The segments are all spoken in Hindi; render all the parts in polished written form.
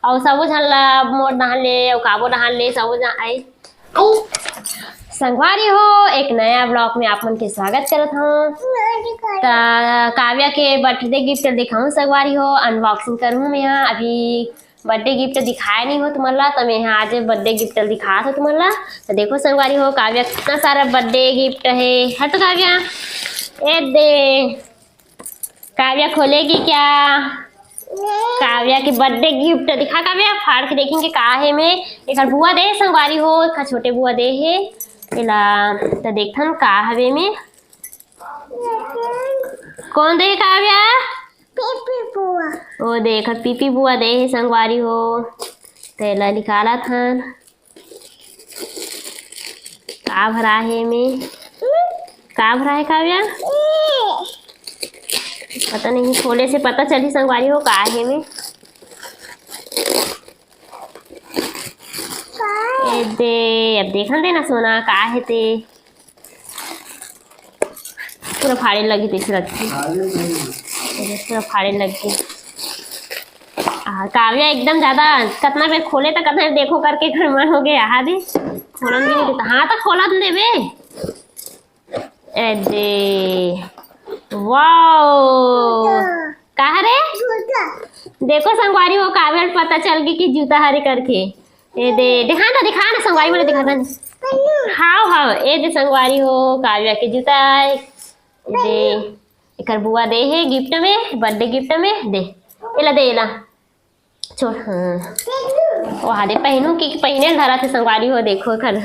और सबो झन ला मोर नहान ले और काबो नहान ले सबो झन आई संगवारी हो एक नया ब्लॉग में आप मन के स्वागत करत हूँ। काव्या के बर्थडे गिफ्ट दिखाऊं संगवारी हो, अनबॉक्सिंग करूँ मैं यहाँ। अभी बर्थडे गिफ्ट दिखाया नहीं हो तुम्हारा, तो मैं यहाँ आज बर्थडे गिफ्ट दिखा था तुम्हारा। तो देखो संगवारी हो काव्या कितना सारा बर्थडे गिफ्ट है। हट काव्या ए दे, काव्या खोलेगी क्या? काव्या के बर्थडे गिफ्ट दिखा काव्या, फाड़ के देखेंगे का है में। एक बुआ दे संगवारी हो, एक छोटे बुआ दे है एला, तो देखथन का हवे में। कौन दे काव्या? पीपी बुआ। ओ देख पीपी बुआ दे है संगवारी हो, तेला निकाला थन का भरा है में। का भरा है काव्या? पता नहीं, खोले से पता चली संगवारी हो का है में। ए दे, अब देखन देना सोना का है ते। पूरा फाड़े लगी तेरे रखी, पूरा फाड़े लगी। काव्या एकदम ज्यादा कितना बेर खोले तो कितना देखो करके घर मन हो गया। हाँ दे खोलन भी नहीं देता। हाँ तो खोलन दे बे। ए दे वाओ, कहा रे? देखो संगवारी हो काव्या पता चल गई कि जूता हरे करके। ए दे दिखा ना संगवारी बोले दिखा था। हाँ ए दे संगवारी हो काव्या के जूता दे। एक बुआ दे है गिफ्ट में, बर्थडे गिफ्ट में दे। एला दे एला छोड़। हाँ वहाँ दे पहनू कि पहने धरा से संगवारी हो। देखो कर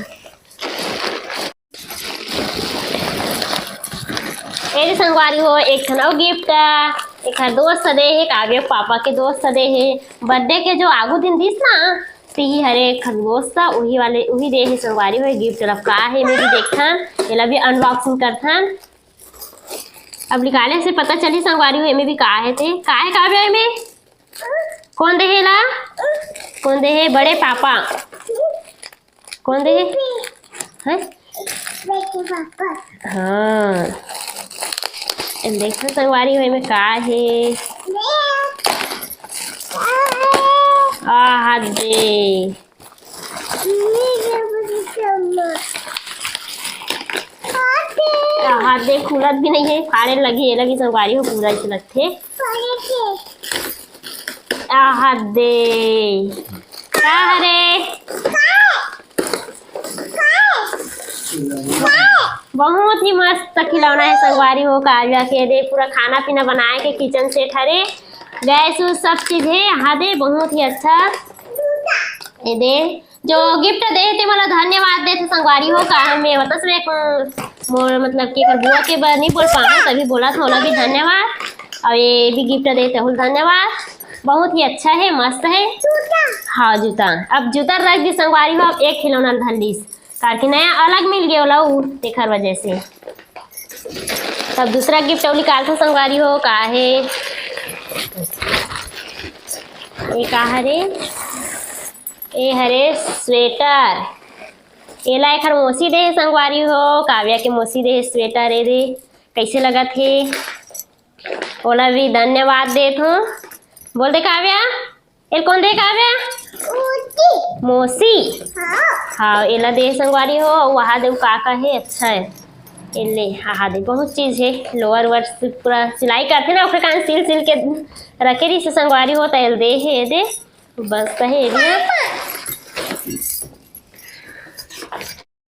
ए संगवारी हो एक ठन और गिफ्ट, एक दोस्त दे है काव्या पापा के दोस्त दे है। बर्थडे के जो आगू दिन दिस ना ती हरे दोस्त वही वाले वही दे है संगवारी हो गिफ्ट। लब का है मेरी देखथन, एला भी अनबॉक्सिंग करथन। अब निकाले से पता चली संगवारी हो एमे भी का है ते। का है काव्या में? कौन दे है ला? कौन दे है? बड़े पापा। कौन दे है? हाँ देखो संगवारी हो में का है। हाथ दे हाथ दे, खुलत भी नहीं है, फाड़े लगी ये लगी संगवारी हो पूरा ही लगते। हाथ दे का हरे बहुत ही मस्त खिलौना है संगवारी हो काव्या के। दे पूरा खाना पीना बनाए के किचन सेट हरे, गैस सब चीज है। यहाँ दे बहुत ही अच्छा ये दे जो गिफ्ट दे थे मला धन्यवाद दे थे संगवारी हो का। हमें बतस में मोर मतलब कि बुआ के बार नहीं बोल पाऊँ तभी बोला था ओला भी धन्यवाद। और ये भी गिफ्ट देते हो धन्यवाद, बहुत ही अच्छा है, मस्त है। हाँ जूता, अब जूता रख दी संगवारी हो। अब एक खिलौना धर लीस कारकी नया अलग मिल गया ओला देखर वजह से। तब दूसरा गिफ्ट और निकाल था संगवारी हो का है। ये का हरे? ए हरे स्वेटर। एला एक मोसी दे संगवारी हो काव्या के मोसी दे स्वेटर। ए दे कैसे लगा थे ओला भी धन्यवाद देत हूँ। बोल दे काव्या, ए कौन दे काव्या? मोसी। हाँ एला दे संगवारी हो। वहाँ दे का है अच्छा है एले। हाँ दे बहुत चीज है, लोअर वर्स पूरा सिलाई करते ना कान सिल के रखे रही से संगवारी हो। तैल दे है दे बस है।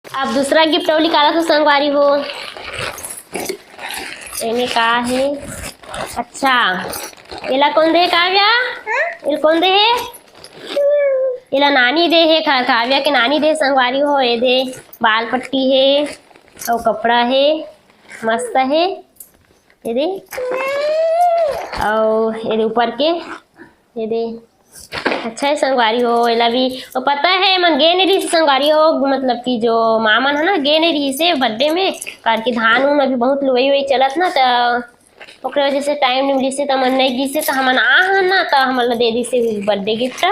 अब दूसरा गिफ्ट और निकाला तो संगवारी हो इन्हें का है। अच्छा एला कौन दे काव्या? एला कौन दे है? एला नानी दे है, काव्या के नानी दे संगवारी हो। ये दे बाल पट्टी है और कपड़ा है, मस्त है ये दे। और ये ऊपर के ये दे अच्छा है संगवारी हो। एला भी और पता है मन गे नहीं रही संगवारी हो, मतलब कि जो मामन है ना गे नहीं रही से बर्थडे में कारकी धान उन अभी बहुत लुई वही चलत ना, तो ओकरे वजह से टाइम नहीं मिली से तो मन नहीं गी से तो हमन आ ना तो हमन दे दी से बर्थडे गिफ्ट।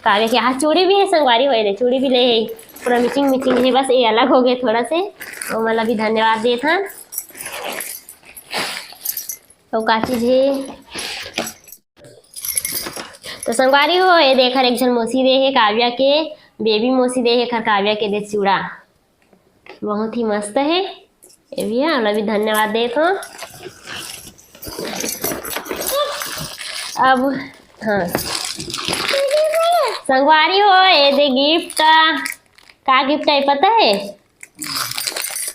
काव्या के हाथ चूड़ी भी है संगवारी हो, चूड़ी भी ले है, पूरा मिचिंग है। बस ये अलग हो गए थोड़ा से, तो मतलब भी धन्यवाद दे था। तो का चीज है तो संगवारी हो ये देख एक झन मौसी दे है काव्या के बेबी मौसी दे है काव्या के दे चूड़ा बहुत ही मस्त है ये भी है भी धन्यवाद देत हो। अब हाँ संगवारी हो ये दे गिफ्ट का गिफ्ट है पता है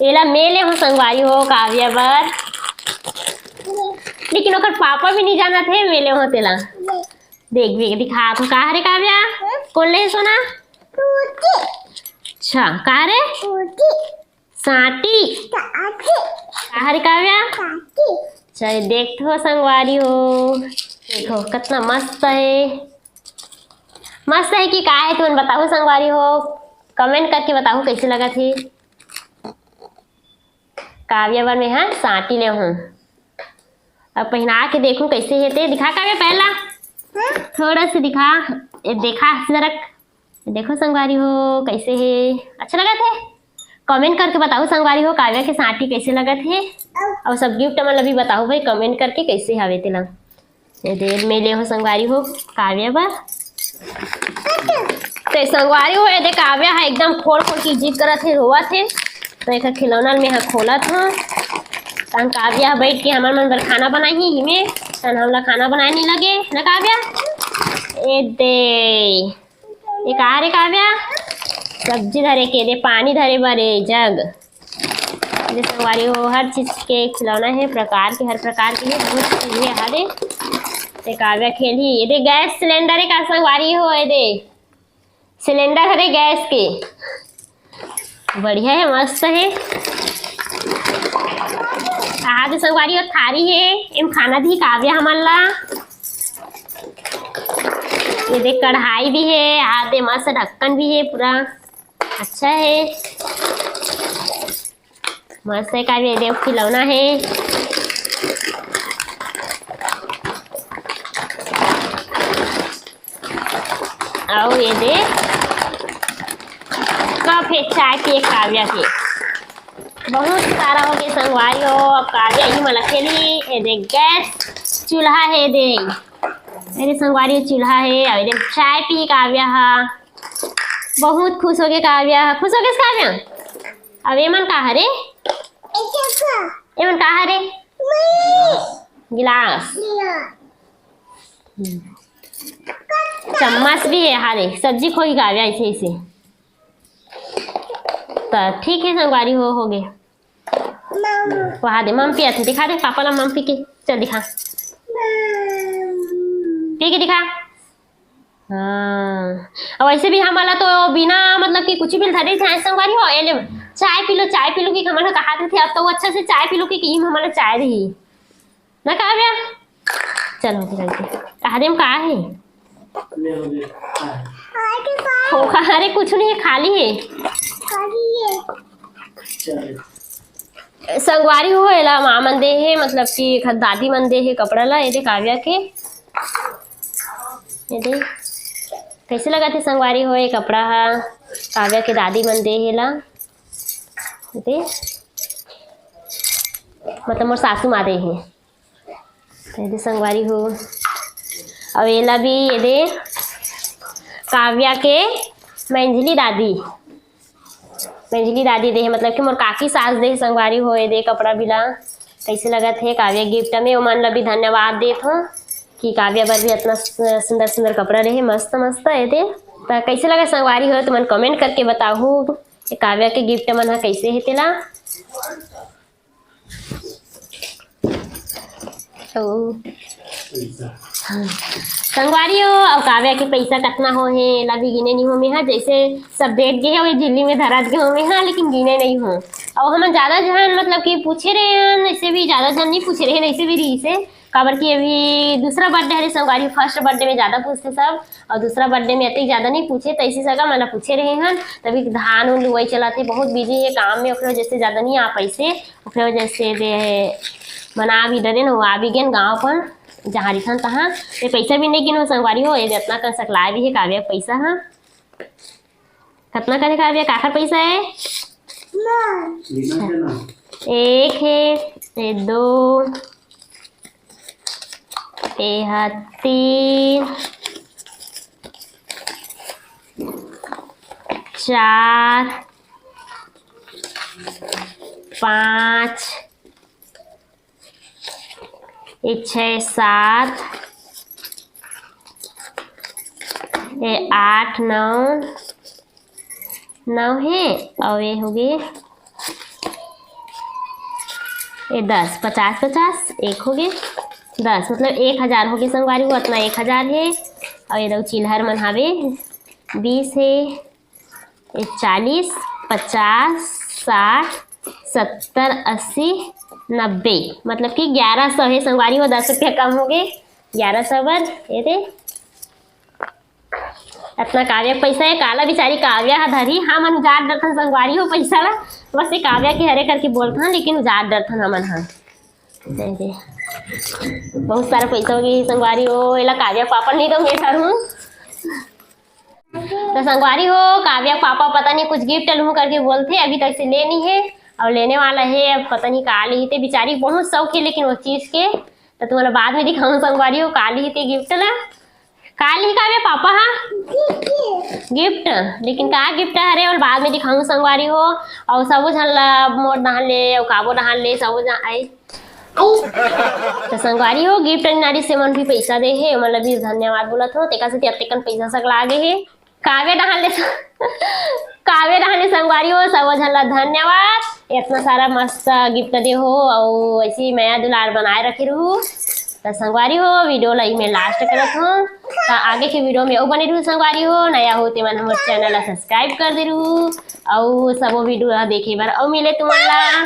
एला मेले हो संगवारी हो काव्या बर लेकिन ओकर पापा भी नहीं जाना थे मेले हो तेला देख भी दिखा तो कहा रे काव्या कौन ले सोना अच्छा कहा रे साटी कहा रे काव्या चल देख हो संगवारी हो देखो कितना मस्त है कि का है तुम बताओ संगवारी हो कमेंट करके बताओ कैसे लगा थे काव्या बर में हाँ साटी ले हूँ अब पहना के देखूं कैसे है ते दिखा काव्या पहला थोड़ा सा दिखा ये देखा जरा देखो संगवारी हो कैसे है अच्छा लगा थे कमेंट करके बताओ संगवारी हो काव्या के साटी कैसे लगा थे और सब गिफ्ट मतलब भी बताओ भाई कमेंट करके कैसे हवे तेला ये दे मेले हो संगवारी हो काव्या बर तो संगवारी हो ये दे काव्या है एकदम खोल की जिद करत है रोवा थे तो एक खिलौना में है खोला था तन काव्या बैठ के हमार मन बर खाना बनाई ही में तन हमला खाना बनाए नहीं लगे ना काव्या ए दे ये कहा रे काव्या सब्जी धरे के दे पानी धरे बरे जग ये संगवारी हो हर चीज के खिलौना है प्रकार के हर प्रकार के बहुत चीज है हरे ते काव्या खेली ये दे गैस सिलेंडर का संगवारी हो ये दे सिलेंडर हरे गैस के बढ़िया है मस्त है आज संगवारी हो थारी है एम खाना दी काव्या हमला ये देख कढ़ाई भी है आधे मस्त ढक्कन भी है पूरा अच्छा है मस्त है काव्या देव खिलौना है और ये देख कप है चाय पिए काव्या के बहुत सारा हो गया संगवारी हो अब काव्या ही मला खेली ये देख गैस चूल्हा है दे मेरे संगवारी चूल्हा है और देख चाय पी काव्या हा बहुत खुश हो गए काव्या खुश हो गए काव्या अब एमन कहा रे एमन कहा रे गिलास चम्मच भी है हारे सब्जी खोई काव्या ऐसे ऐसे तो ठीक है संगवारी हो गए वहाँ दे मम पिया थे दिखा दे पापा ला मम पी के चल दिखा पी के दिखा हाँ और वैसे भी हमारा तो बिना मतलब कि कुछ भी धरे थे संगवारी हो एले चाय पी लो कि हमारा कहा थे अब तो वो अच्छा से चाय पी लो कि हमारा चाय रही ना काव्या चलो कहा दे कहा है अरे कुछ नहीं है खाली है संगवारी हो एला माँ मन दे है मतलब कि दादी मन दे है कपड़ा ला ये दे काव्या के ये दे कैसे लगा थे संगवारी हो ये कपड़ा हा काव्या के दादी मन दे है ला दे मतलब मोर सासू माँ दे है ये दे संगवारी हो और एला भी ये दे काव्या के मंजली दादी दे मतलब कि मोर काकी सास दे संगवारी हो दे कपड़ा बिला कैसे लगा थे काव्या गिफ्ट में वो मन ला भी धन्यवाद देत हो कि काव्या बर भी इतना सुंदर सुंदर कपड़ा रहे मस्त मस्त है दे तो कैसे लगा संगवारी हो तो मन कमेंट करके बताओ काव्या के गिफ्ट मन कैसे है तेला संगवारी हो और काव्या के पैसा कितना हो है ला भी गिने नहीं हो में हाँ जैसे सब देख गए हो झिल्ली में धरा के हो में हाँ लेकिन गिने नहीं हो और हम ज़्यादा जन मतलब कि पूछे रहे हैं ऐसे भी ज़्यादा जन नहीं पूछ रहे हैं ऐसे भी रही से काबर की अभी दूसरा बर्थडे है संगवारी फर्स्ट बर्थडे में ज़्यादा पूछते सब और दूसरा बर्थडे में इतने ज़्यादा नहीं पूछे तो इसी जगह मतलब पूछे रहे हैं तभी धान उन वही चला थे बहुत बिजी है काम में वजह से ज़्यादा नहीं आ पैसे वजह से दे मना भी डरे ना वो आ भी गए गाँव पर जहाँ रिथन तहाँ ये पैसा भी नहीं गिनो संगवारी हो ये इतना कर सकला भी है काव्या पैसा हाँ कितना करे काव्या काखर पैसा है एक है ये दो ये तीन 4 5 ये 6 7 ये 8 9 है और ये हो गए ये 10 50 50 एक हो गए 10 मतलब 1000 हो गए संगवारी हो उतना 1000 है और ये दो चिल्हर मन हवे 20 है ये 40 50 60 70 80 90 मतलब कि 1100 है संगवारी हो 10 रुपया कम हो गए 1100 बर ये दे इतना काव्या पैसा है काला बिचारी काव्या धरी हाँ मन उजाड़ डरथन संगवारी हो पैसा ला बस ये काव्या के हरे करके बोलता लेकिन उजाड़ डरथन हमन हाँ दे दे बहुत सारा पैसा हो गई संगवारी हो एला काव्या पापा नहीं तो मैं सर हूँ तो संगवारी हो काव्या पापा पता नहीं कुछ गिफ्ट लूँ करके बोलते अभी तक से लेनी है और लेने वाला है अब पता नहीं का ली थे बेचारी बहुत शौक है लेकिन उस चीज़ के तो तुम्हारा बाद में दिखाऊँ संगवारी हो का ली थे गिफ्ट ला काली काव्या पापा हाँ गिफ्ट लेकिन का गिफ्ट हरे और बाद में दिखाऊँ संगवारी हो और सबो झन ला मोर नहान ले और काबो नहान ले सबो झन आई तो संगवारी हो गिफ्ट नारी से मन भी पैसा दे है मतलब भी धन्यवाद बोलत हो तेका से अत्तेकन पैसा सक लागे है काव्य नहान ले संगवारी हो सबो झन ला धन्यवाद इतना सारा मस्त गिफ्ट दे हो और ऐसी मैं दुलार बनाए रखे रहूँ तो संगवारी हो वीडियो ला मैं लास्ट करत हूँ तो आगे के वीडियो में और बने रहूँ संगवारी हो नया हो ते मन हमारे चैनल ला सब्सक्राइब कर दे रहूँ और सबो वीडियो देखे बार और मिले तुम्हारा